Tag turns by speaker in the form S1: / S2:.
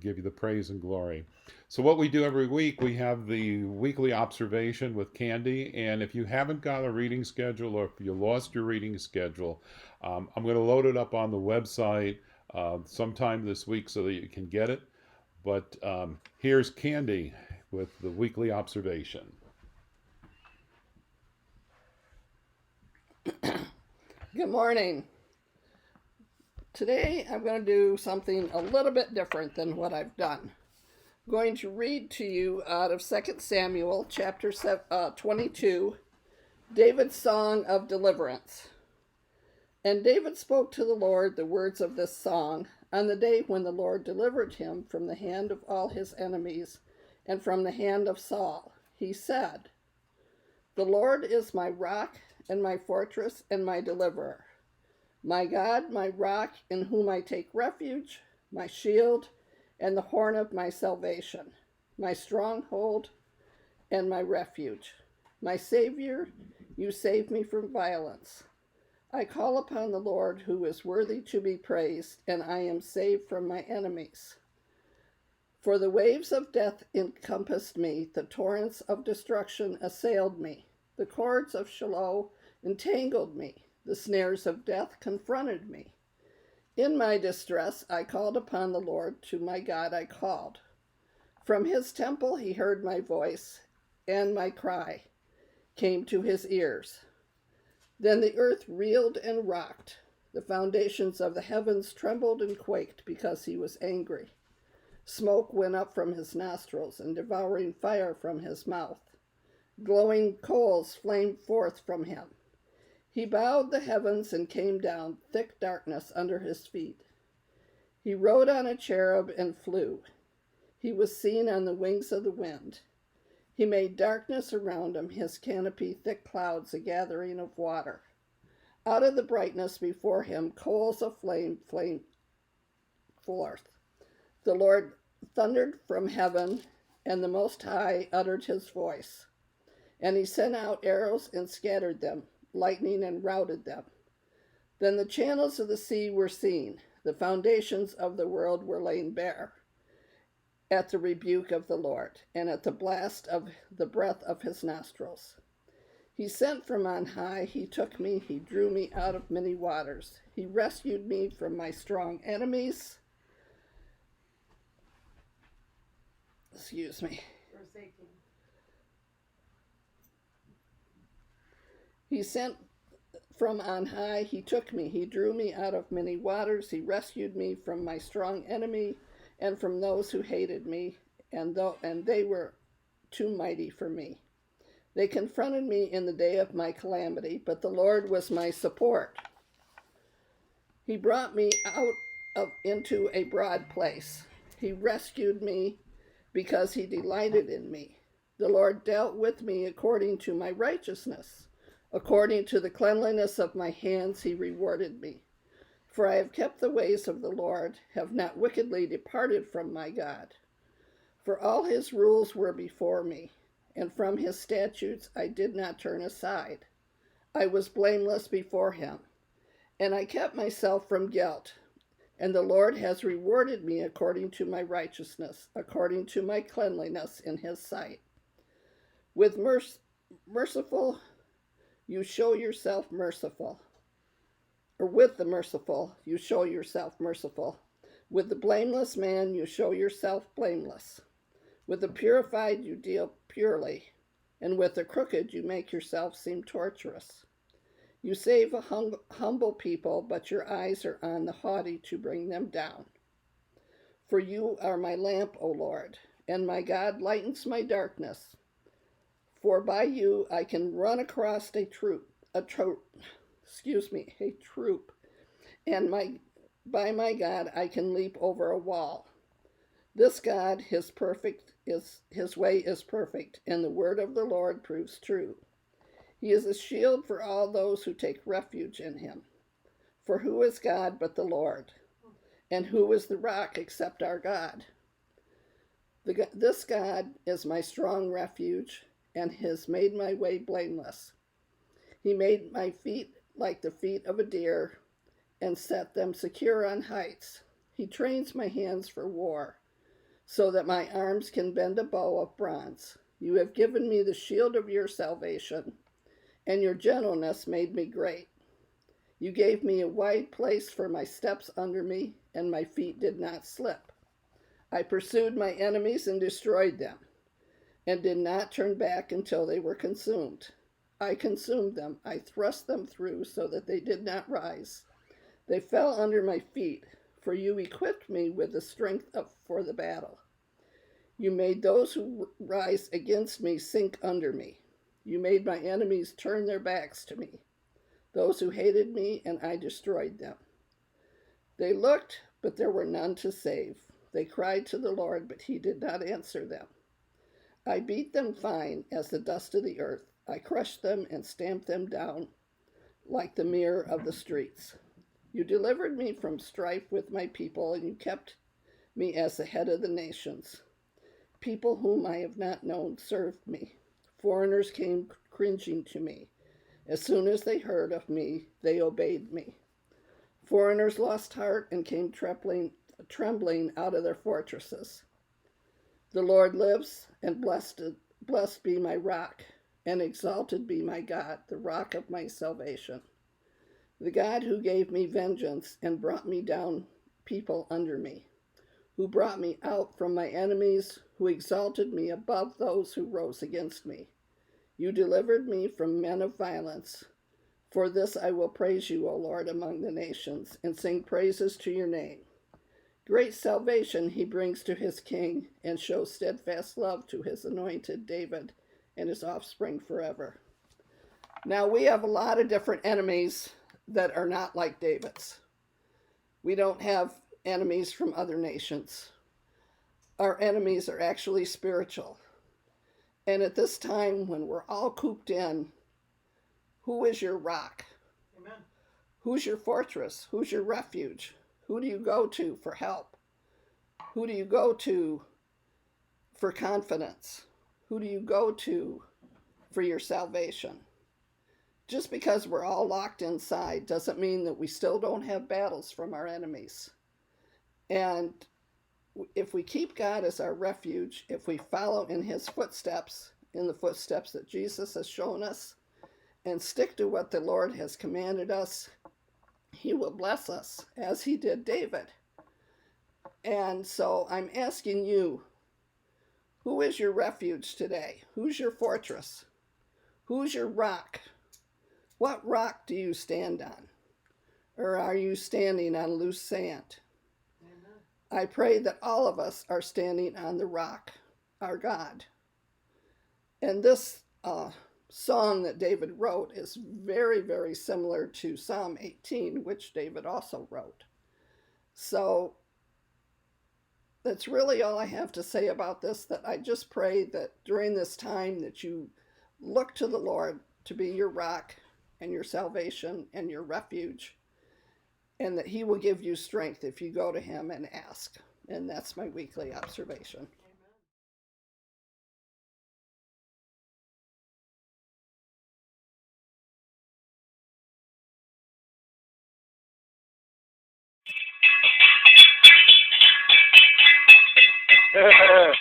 S1: give you the praise and glory. So, what we do every week, we have the weekly observation with Candy. And if you haven't got a reading schedule or if you lost your reading schedule, I'm going to load it up on the website sometime this week so that you can get it. But here's Candy with the weekly observation.
S2: Good morning. Today I'm going to do something a little bit different than what I've done. I'm going to read to you out of 2 Samuel chapter 22, David's song of deliverance. And David spoke to the Lord the words of this song on the day when the Lord delivered him from the hand of all his enemies and from the hand of Saul. He said, "The Lord is my rock and my fortress and my deliverer. My God, my rock, in whom I take refuge, my shield, and the horn of my salvation, my stronghold and my refuge. My Savior, you save me from violence. I call upon the Lord, who is worthy to be praised, and I am saved from my enemies. For the waves of death encompassed me, the torrents of destruction assailed me. The cords of Sheol entangled me. The snares of death confronted me. In my distress, I called upon the Lord. To my God I called. From his temple he heard my voice, and my cry came to his ears. Then the earth reeled and rocked. The foundations of the heavens trembled and quaked because he was angry. Smoke went up from his nostrils, and devouring fire from his mouth. Glowing coals flamed forth from him. He bowed the heavens and came down, thick darkness under his feet. He rode on a cherub and flew. He was seen on the wings of the wind. He made darkness around him, his canopy thick clouds, a gathering of water. Out of the brightness before him, coals of flame flamed forth. The Lord thundered from heaven, and the Most High uttered his voice. And he sent out arrows and scattered them, lightning and routed them. Then the channels of the sea were seen. The foundations of the world were laid bare at the rebuke of the Lord, and at the blast of the breath of his nostrils. He sent from on high, he took me, he drew me out of many waters. He rescued me from my strong enemies. Forsaken. He sent from on high, he took me, he drew me out of many waters. He rescued me from my strong enemy and from those who hated me, and they were too mighty for me. They confronted me in the day of my calamity, but the Lord was my support. He brought me into a broad place. He rescued me because he delighted in me. The Lord dealt with me according to my righteousness. According to the cleanliness of my hands, he rewarded me. For I have kept the ways of the Lord, have not wickedly departed from my God. For all his rules were before me, and from his statutes I did not turn aside. I was blameless before him, and I kept myself from guilt. And the Lord has rewarded me according to my righteousness, according to my cleanliness in his sight. With merciful, you show yourself merciful. Or with the merciful, you show yourself merciful. With the blameless man, you show yourself blameless. With the purified, you deal purely. And with the crooked, you make yourself seem tortuous. You save a humble people, but your eyes are on the haughty to bring them down. For you are my lamp, O Lord, and my God lightens my darkness. For by you I can run across a troop, and by my God I can leap over a wall. This God, his way is perfect, and the word of the Lord proves true. He is a shield for all those who take refuge in him. For who is God but the Lord? And who is the rock except our God? This God is my strong refuge, and has made my way blameless. He made my feet like the feet of a deer, and set them secure on heights. He trains my hands for war. so that my arms can bend a bow of bronze. You have given me the shield of your salvation, and your gentleness made me great. You gave me a wide place for my steps under me, and my feet did not slip. I pursued my enemies and destroyed them, and did not turn back until they were consumed. I consumed them. I thrust them through so that they did not rise. They fell under my feet, for you equipped me with the strength for the battle. You made those who rise against me sink under me. You made my enemies turn their backs to me, those who hated me, and I destroyed them. They looked, but there were none to save. They cried to the Lord, but he did not answer them. I beat them fine as the dust of the earth. I crushed them and stamped them down like the mirror of the streets. You delivered me from strife with my people, and you kept me as the head of the nations. People whom I have not known served me. Foreigners came cringing to me. As soon as they heard of me, they obeyed me. Foreigners lost heart and came trembling out of their fortresses. The Lord lives, and blessed be my rock, and exalted be my God, the rock of my salvation. The God who gave me vengeance and brought me down people under me, who brought me out from my enemies, who exalted me above those who rose against me. You delivered me from men of violence. For this I will praise you, O Lord, among the nations, and sing praises to your name. Great salvation he brings to his king, and shows steadfast love to his anointed David and his offspring forever. Now, we have a lot of different enemies that are not like David's. We don't have enemies from other nations. Our enemies are actually spiritual. And at this time, when we're all cooped in, who is your rock?
S3: Amen.
S2: Who's your fortress? Who's your refuge? Who do you go to for help? Who do you go to for confidence? Who do you go to for your salvation? Just because we're all locked inside doesn't mean that we still don't have battles from our enemies. And if we keep God as our refuge, if we follow in his footsteps, in the footsteps that Jesus has shown us, and stick to what the Lord has commanded us, he will bless us as he did David. And so I'm asking you, who is your refuge today? Who's your fortress? Who's your rock? What rock do you stand on? Or are you standing on loose sand? I pray that all of us are standing on the rock, our God. And this song that David wrote is very, very similar to Psalm 18, which David also wrote. So that's really all I have to say about this, that I just pray that during this time that you look to the Lord to be your rock and your salvation and your refuge, and that he will give you strength if you go to him and ask. And that's my weekly observation.
S3: Amen.